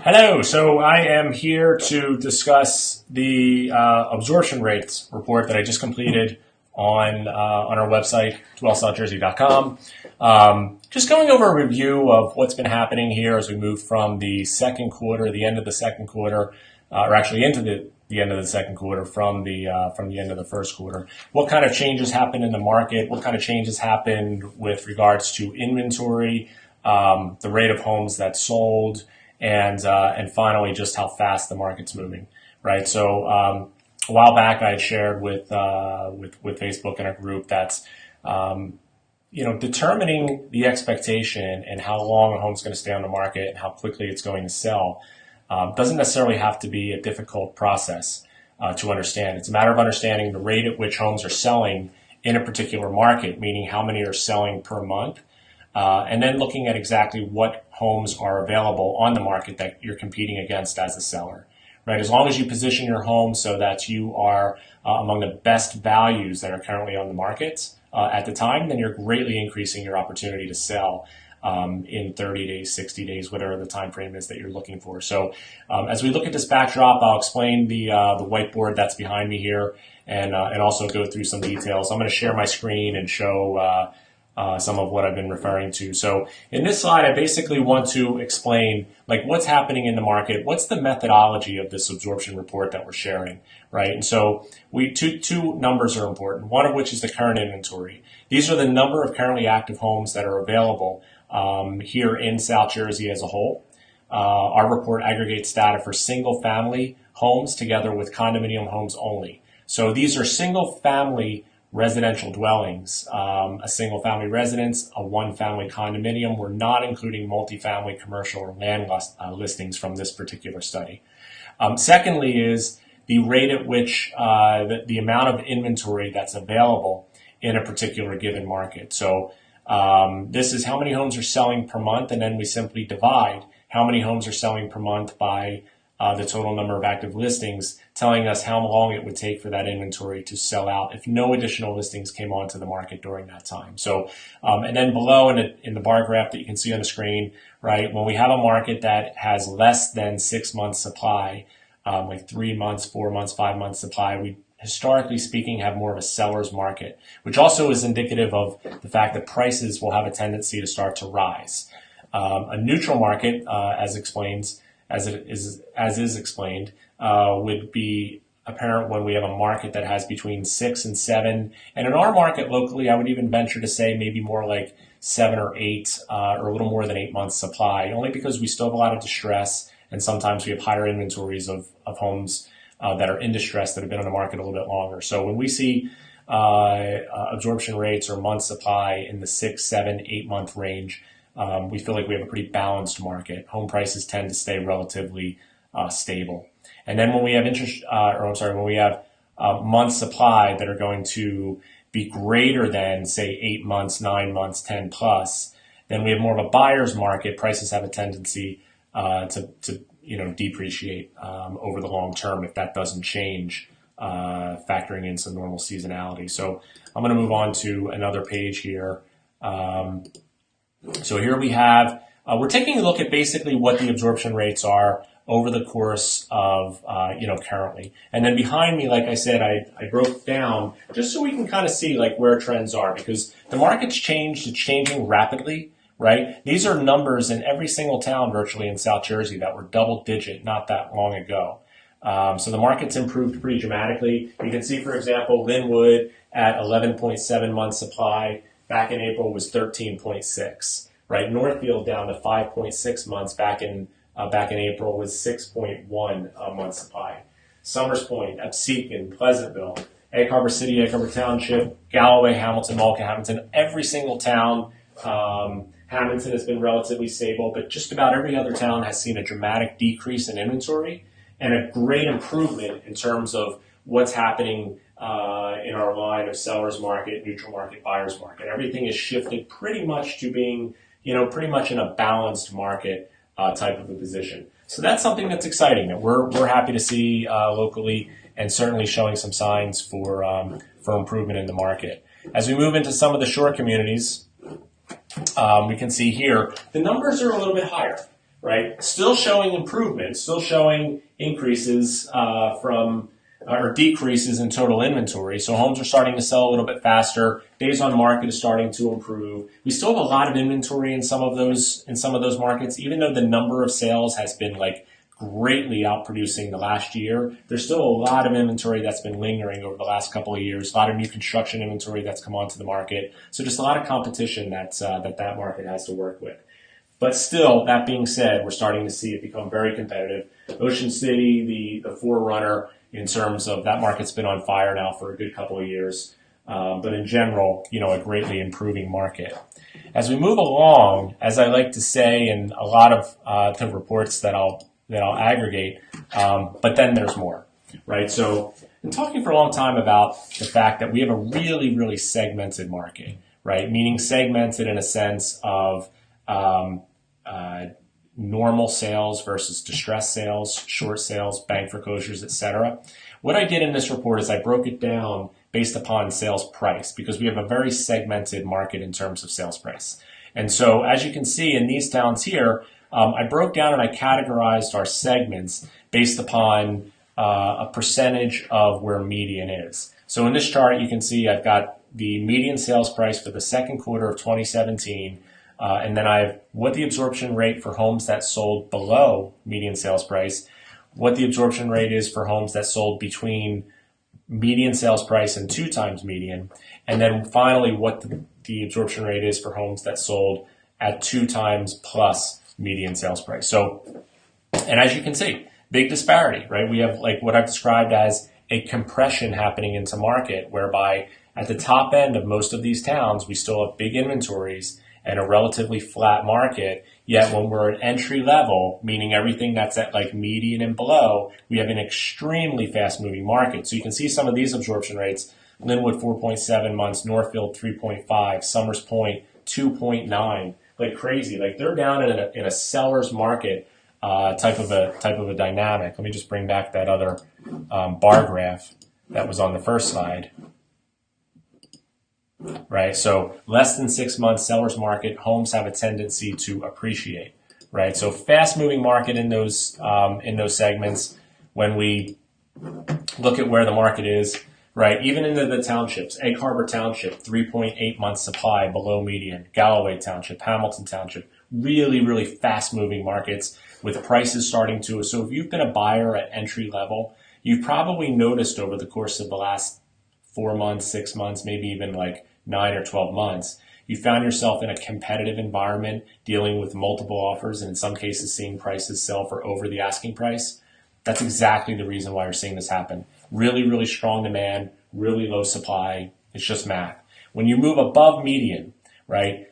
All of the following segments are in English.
Hello, so I am here to discuss the absorption rates report that I just completed on our website, dwellsouthjersey.com. Just going over a review of what's been happening here as we move from the second quarter, the end of the second quarter, or actually into the end of the second quarter from the end of the first quarter. What kind of changes happened in the market? What kind of changes happened with regards to inventory, the rate of homes that sold, and finally just how fast the market's moving, right? So a while back I had shared with Facebook in a group that's determining the expectation and how long a home's going to stay on the market and how quickly it's going to sell doesn't necessarily have to be a difficult process to understand. It's a matter of understanding the rate at which homes are selling in a particular market, meaning how many are selling per month, and then looking at exactly what homes are available on the market that you're competing against as a seller, right? As long as you position your home so that you are among the best values that are currently on the market at the time, then you're greatly increasing your opportunity to sell in 30 days, 60 days, whatever the time frame is that you're looking for. So as we look at this backdrop, I'll explain the whiteboard that's behind me here and also go through some details. I'm going to share my screen and show some of what I've been referring to. So in this slide, I basically want to explain like what's happening in the market, what's the methodology of this absorption report that we're sharing, right? And so two numbers are important, one of which is the current inventory. These are the number of currently active homes that are available here in South Jersey as a whole. Our report aggregates data for single family homes together with condominium homes only. So these are single family residential dwellings, a single family residence, a one family condominium. We're not including multifamily, commercial, or land listings from this particular study. Secondly is the rate at which the amount of inventory that's available in a particular given market. So this is how many homes are selling per month, and then we simply divide how many homes are selling per month by the total number of active listings, telling us how long it would take for that inventory to sell out if no additional listings came onto the market during that time. So, and then below in the bar graph that you can see on the screen, right, when we have a market that has less than 6 months supply, like 3 months, 4 months, 5 months supply, we historically speaking have more of a seller's market, which also is indicative of the fact that prices will have a tendency to start to rise. A neutral market, as is explained, would be apparent when we have a market that has between 6 and 7. And in our market locally, I would even venture to say maybe more like 7 or 8, or a little more than 8 months supply, only because we still have a lot of distress. And sometimes we have higher inventories of homes that are in distress that have been on the market a little bit longer. So when we see absorption rates or month supply in the 6, 7, 8 month range, we feel like we have a pretty balanced market. Home prices tend to stay relatively stable. And then when we have when we have month supply that are going to be greater than, say, 8 months, 9 months, 10 plus, then we have more of a buyer's market. Prices have a tendency to depreciate over the long term if that doesn't change, factoring in some normal seasonality. So I'm going to move on to another page here. So here we have, we're taking a look at basically what the absorption rates are over the course of, currently. And then behind me, like I said, I broke down just so we can kind of see like where trends are, because the market's changed, it's changing rapidly, right? These are numbers in every single town virtually in South Jersey that were double digit not that long ago. So the market's improved pretty dramatically. You can see, for example, Linwood at 11.7 months supply. Back in April was 13.6, right? Northfield down to 5.6 months. Back in April was 6.1 months supply. Summers Point, Absecon, Pleasantville, Egg Harbor City, Egg Harbor Township, Galloway, Hamilton, Malka, Hamilton, every single town. Hamilton has been relatively stable, but just about every other town has seen a dramatic decrease in inventory and a great improvement in terms of what's happening in our line of seller's market, neutral market, buyer's market. Everything is shifted pretty much to being, pretty much in a balanced market type of a position. So that's something that's exciting that we're happy to see locally, and certainly showing some signs for improvement in the market. As we move into some of the shore communities, we can see here the numbers are a little bit higher, right? Still showing improvement, still showing increases or decreases in total inventory. So homes are starting to sell a little bit faster. Days on market is starting to improve. We still have a lot of inventory in some of those markets, even though the number of sales has been like greatly outproducing the last year. There's still a lot of inventory that's been lingering over the last couple of years. A lot of new construction inventory that's come onto the market. So just a lot of competition that market has to work with. But still, that being said, we're starting to see it become very competitive. Ocean City, the forerunner in terms of that market's been on fire now for a good couple of years. But in general, a greatly improving market. As we move along, as I like to say in a lot of the reports that I'll aggregate, but then there's more, right? So I've been talking for a long time about the fact that we have a really, really segmented market, right? Meaning segmented in a sense of normal sales versus distressed sales, short sales, bank foreclosures, etc. What I did in this report is I broke it down based upon sales price because we have a very segmented market in terms of sales price. And so as you can see in these towns here, I broke down and I categorized our segments based upon a percentage of where median is. So in this chart, you can see I've got the median sales price for the second quarter of 2017, and then I have what the absorption rate for homes that sold below median sales price, what the absorption rate is for homes that sold between median sales price and 2 times median, and then finally what the absorption rate is for homes that sold at 2 times plus median sales price. So, and as you can see, big disparity, right? We have like what I've described as a compression happening into market, whereby at the top end of most of these towns, we still have big inventories and a relatively flat market. Yet when we're at entry level, meaning everything that's at like median and below, we have an extremely fast moving market. So you can see some of these absorption rates: Linwood 4.7 months, Northfield 3.5, Summers Point 2.9, like crazy. Like they're down in a seller's market type of a dynamic. Let me just bring back that other bar graph that was on the first slide. Right, so less than 6 months seller's market, homes have a tendency to appreciate. Right, so fast moving market in those segments. When we look at where the market is, right, even into the townships, Egg Harbor Township 3.8 months supply below median, Galloway Township, Hamilton Township, really, really fast moving markets with prices starting to. So if you've been a buyer at entry level, you've probably noticed over the course of the last 4 months, 6 months, maybe even like 9 or 12 months, you found yourself in a competitive environment dealing with multiple offers and in some cases seeing prices sell for over the asking price. That's exactly the reason why you're seeing this happen. Really, really strong demand, really low supply. It's just math. When you move above median, right,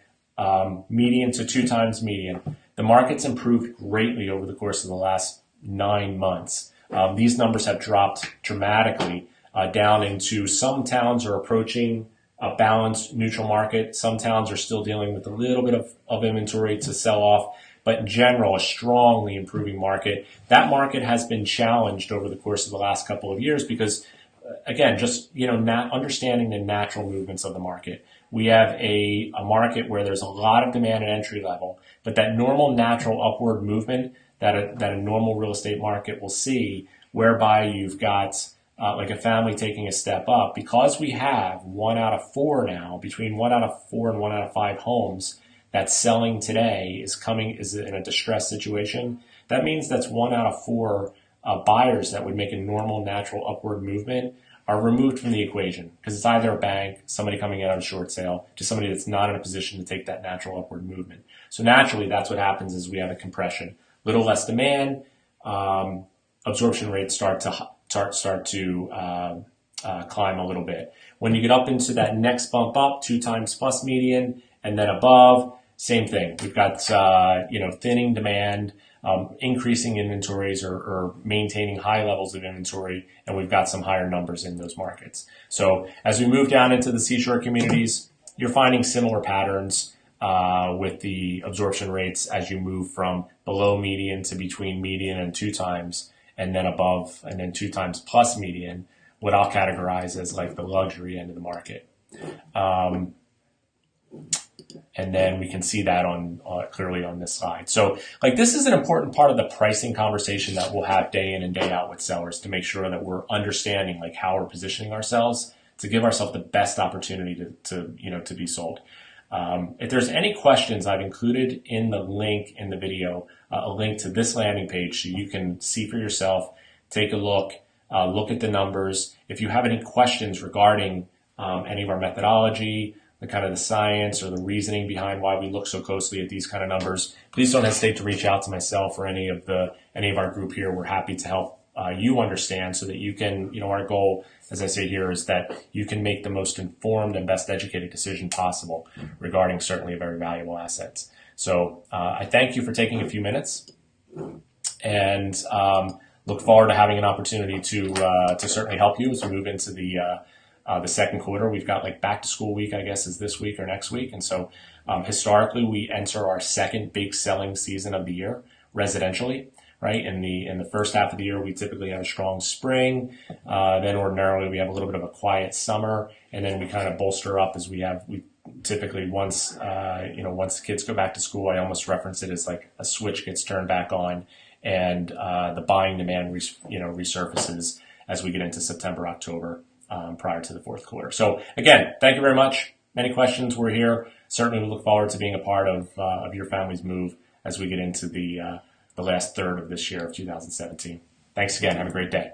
median to 2 times median, the market's improved greatly over the course of the last 9 months. These numbers have dropped dramatically down into some towns are approaching a balanced neutral market. Some towns are still dealing with a little bit of inventory to sell off, but in general, a strongly improving market. That market has been challenged over the course of the last couple of years because, again, just understanding the natural movements of the market. We have a market where there's a lot of demand at entry level, but that normal natural upward movement that a normal real estate market will see, whereby you've got like a family taking a step up, because we have 1 out of 4 now, between 1 out of 4 and 1 out of 5 homes that's selling today is in a distressed situation. That means that's 1 out of 4 buyers that would make a normal natural upward movement are removed from the equation because it's either a bank, somebody coming in on a short sale, to somebody that's not in a position to take that natural upward movement. So naturally, that's what happens is we have a compression, little less demand, absorption rates start to climb a little bit. When you get up into that next bump up, 2 times plus median, and then above, same thing. We've got thinning demand, increasing inventories or maintaining high levels of inventory, and we've got some higher numbers in those markets. So as we move down into the seashore communities, you're finding similar patterns with the absorption rates as you move from below median to between median and 2 times, and then above, and then 2 times plus median, what I'll categorize as like the luxury end of the market. And then we can see that on clearly on this slide. So like this is an important part of the pricing conversation that we'll have day in and day out with sellers to make sure that we're understanding like how we're positioning ourselves to give ourselves the best opportunity to be sold. If there's any questions, I've included in the link in the video a link to this landing page so you can see for yourself, take a look, look at the numbers. If you have any questions regarding any of our methodology, the kind of the science or the reasoning behind why we look so closely at these kind of numbers, please don't hesitate to reach out to myself or any of our group here. We're happy to help you understand so that you can, our goal, as I say here, is that you can make the most informed and best educated decision possible regarding certainly a very valuable asset. So I thank you for taking a few minutes and look forward to having an opportunity to certainly help you as we move into the second quarter. We've got like back to school week, I guess, is this week or next week. And so historically, we enter our second big selling season of the year residentially, right? In the first half of the year, we typically have a strong spring. Then ordinarily we have a little bit of a quiet summer, and then we kind of bolster up as we typically once the kids go back to school, I almost reference it as like a switch gets turned back on, and the buying demand resurfaces as we get into September, October. Prior to the fourth quarter. So again, thank you very much. Many questions. We're here. Certainly we look forward to being a part of your family's move as we get into the last third of this year of 2017. Thanks again. Have a great day.